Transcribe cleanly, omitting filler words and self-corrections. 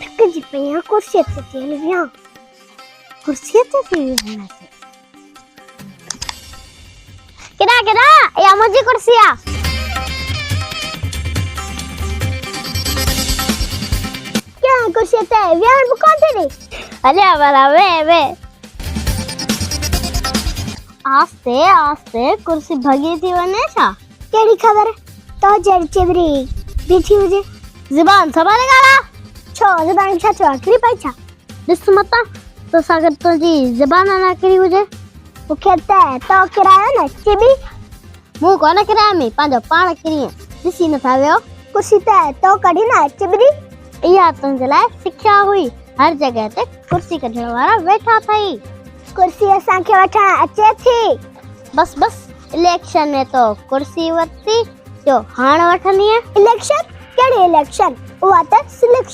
थक जी पे कुर्सी ते तेल विया कुर्सी ते तेल विया किरा किरा या मुझे कुर्सिया क्या कुर्सी ते विया बुका दे रे अरे वाला वे आस्ते आस्ते कुर्सी भगी थी वने छा केड़ी खबर तो जड़ चिबरी बीठी मुझे जुबान संभाले गाला छो जुबान छा आखिरी पैसा दिस मता तो सागर तो जी जुबान ना करी हुजे वो कहता है तो किराया ना चिबी मु कोने किराया में पांजो पाण करी दिसी न थाव्यो कुर्सी ते तो कड़ी ना चिबरी या तुंजला शिक्षा हुई हर जगह ते कुर्सी कढण वाला बैठा थई कुर्सी असा के वठा अचे थी बस बस इलेक्शन में तो कुर्सी वरती जो हाण वठनी है इलेक्शन केड़ी इलेक्शन वो आता सिलेक्शन